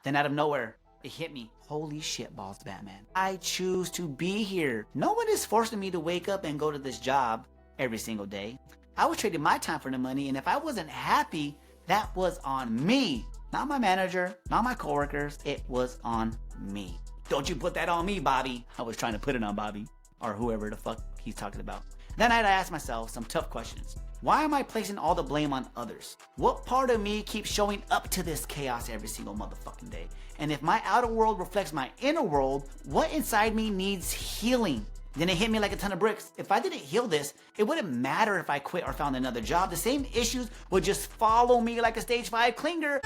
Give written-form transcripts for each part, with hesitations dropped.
Then out of nowhere, it hit me. Holy shit balls, Batman. I choose to be here. No one is forcing me to wake up and go to this job every single day. I was trading my time for the money, and if I wasn't happy, that was on me. Not my manager, not my coworkers, it was on me. Don't you put that on me, Bobby. I was trying to put it on Bobby, or whoever the fuck he's talking about. That night I asked myself some tough questions. Why am I placing all the blame on others? What part of me keeps showing up to this chaos every single motherfucking day? And if my outer world reflects my inner world, what inside me needs healing? Then it hit me like a ton of bricks. If I didn't heal this, it wouldn't matter if I quit or found another job. The same issues would just follow me like a stage 5 clinger.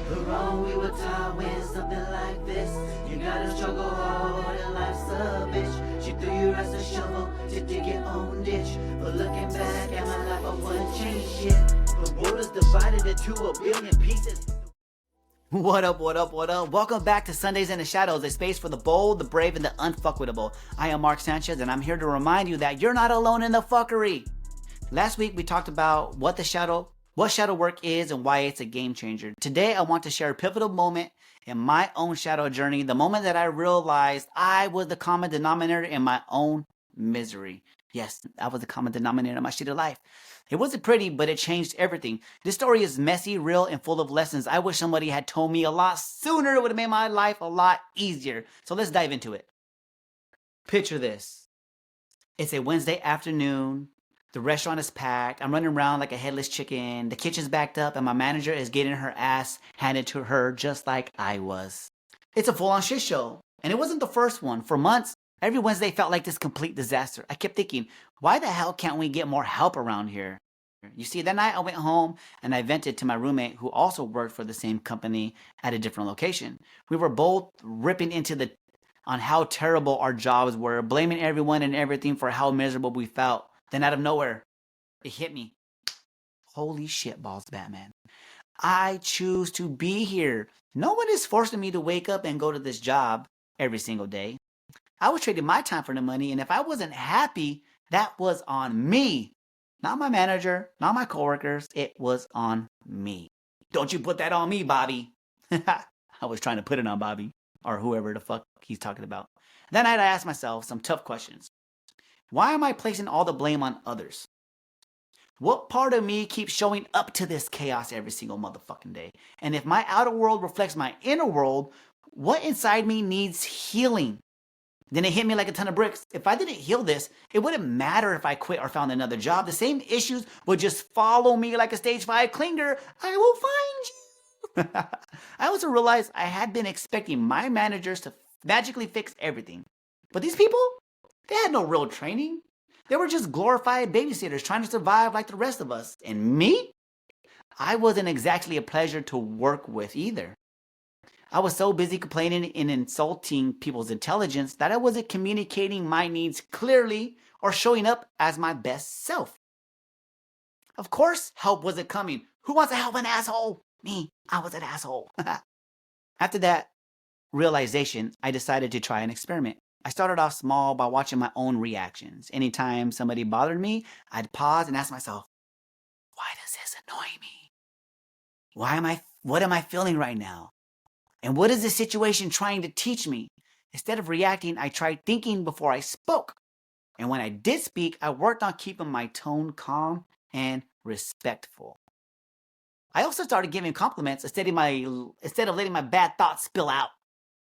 The wrong we were taught when something like this. You gotta struggle hard and life's a bitch. She threw you as a shovel to dig your own ditch. But looking back at my life, I wouldn't change shit. The world is divided into a billion pieces. What up, what up, what up? Welcome back to Sundays in the Shadows, a space for the bold, the brave, and the unfuckwittable. I am Mark Sanchez, and I'm here to remind you that you're not alone in the fuckery. Last week, we talked about what shadow work is and why it's a game changer. Today, I want to share a pivotal moment in my own shadow journey, the moment that I realized I was the common denominator in my own misery. Yes, I was the common denominator in my shitty life. It wasn't pretty, but it changed everything. This story is messy, real, and full of lessons. I wish somebody had told me a lot sooner. It would have made my life a lot easier. So let's dive into it. Picture this. It's a Wednesday afternoon. The restaurant is packed. I'm running around like a headless chicken. The kitchen's backed up, and my manager is getting her ass handed to her just like I was. It's a full-on shit show. And it wasn't the first one. For months, every Wednesday felt like this complete disaster. I kept thinking, why the hell can't we get more help around here? You see, that night I went home and I vented to my roommate who also worked for the same company at a different location. We were both ripping on how terrible our jobs were, blaming everyone and everything for how miserable we felt. Then out of nowhere, it hit me. Holy shit balls, Batman. I choose to be here. No one is forcing me to wake up and go to this job every single day. I was trading my time for the money, and if I wasn't happy, that was on me. Not my manager, not my coworkers, it was on me. Don't you put that on me, Bobby. I was trying to put it on Bobby, or whoever the fuck he's talking about. That night I asked myself some tough questions. Why am I placing all the blame on others? What part of me keeps showing up to this chaos every single motherfucking day? And if my outer world reflects my inner world, what inside me needs healing? Then it hit me like a ton of bricks. If I didn't heal this, it wouldn't matter if I quit or found another job. The same issues would just follow me like a stage 5 clinger. I will find you. I also realized I had been expecting my managers to magically fix everything. But these people, they had no real training. They were just glorified babysitters trying to survive like the rest of us. And me? I wasn't exactly a pleasure to work with either. I was so busy complaining and insulting people's intelligence that I wasn't communicating my needs clearly or showing up as my best self. Of course, help wasn't coming. Who wants to help an asshole? Me, I was an asshole. After that realization, I decided to try an experiment. I started off small by watching my own reactions. Anytime somebody bothered me, I'd pause and ask myself, why does this annoy me? What am I feeling right now? And what is this situation trying to teach me? Instead of reacting, I tried thinking before I spoke. And when I did speak, I worked on keeping my tone calm and respectful. I also started giving compliments instead of letting my bad thoughts spill out.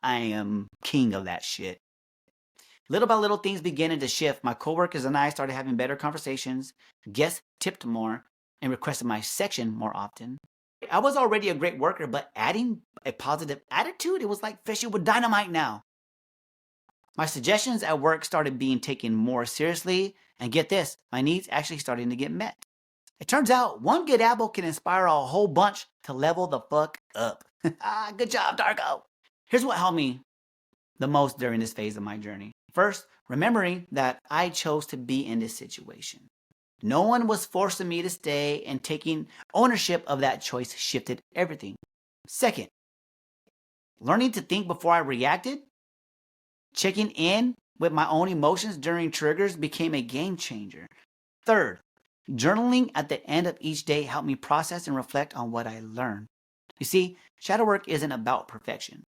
I am king of that shit. Little by little, things began to shift. My coworkers and I started having better conversations. Guests tipped more and requested my section more often. I was already a great worker, but adding a positive attitude, it was like fishing with dynamite now. My suggestions at work started being taken more seriously, and get this, my needs actually starting to get met. It turns out one good apple can inspire a whole bunch to level the fuck up. Good job, Darko. Here's what helped me the most during this phase of my journey. First, remembering that I chose to be in this situation. No one was forcing me to stay, and taking ownership of that choice shifted everything. Second, learning to think before I reacted, checking in with my own emotions during triggers became a game changer. Third, journaling at the end of each day helped me process and reflect on what I learned. You see, shadow work isn't about perfection.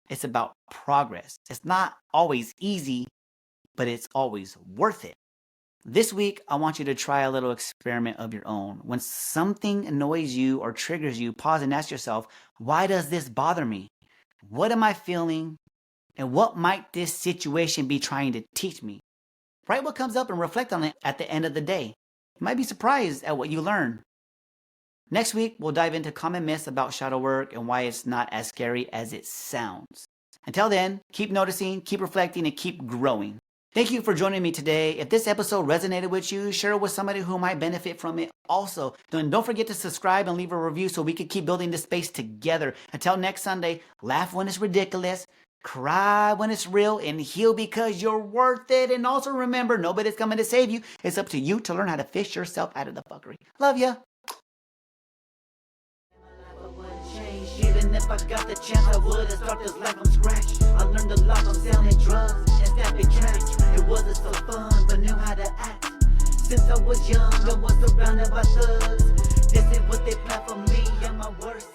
It's about progress. It's not always easy, but it's always worth it. This week, I want you to try a little experiment of your own. When something annoys you or triggers you, pause and ask yourself, why does this bother me? What am I feeling? And what might this situation be trying to teach me? Write what comes up and reflect on it at the end of the day. You might be surprised at what you learn. Next week, we'll dive into common myths about shadow work and why it's not as scary as it sounds. Until then, keep noticing, keep reflecting, and keep growing. Thank you for joining me today. If this episode resonated with you, share it with somebody who might benefit from it also. Don't forget to subscribe and leave a review so we can keep building this space together. Until next Sunday, laugh when it's ridiculous, cry when it's real, and heal because you're worth it. And also remember, nobody's coming to save you. It's up to you to learn how to fish yourself out of the fuckery. Love ya. Even if I got the chance, I would've started this life from scratch. I learned a lot from selling drugs and snapping traps. It wasn't so fun, but knew how to act. Since I was young, I was surrounded by thugs. This is what they plan for me and my worst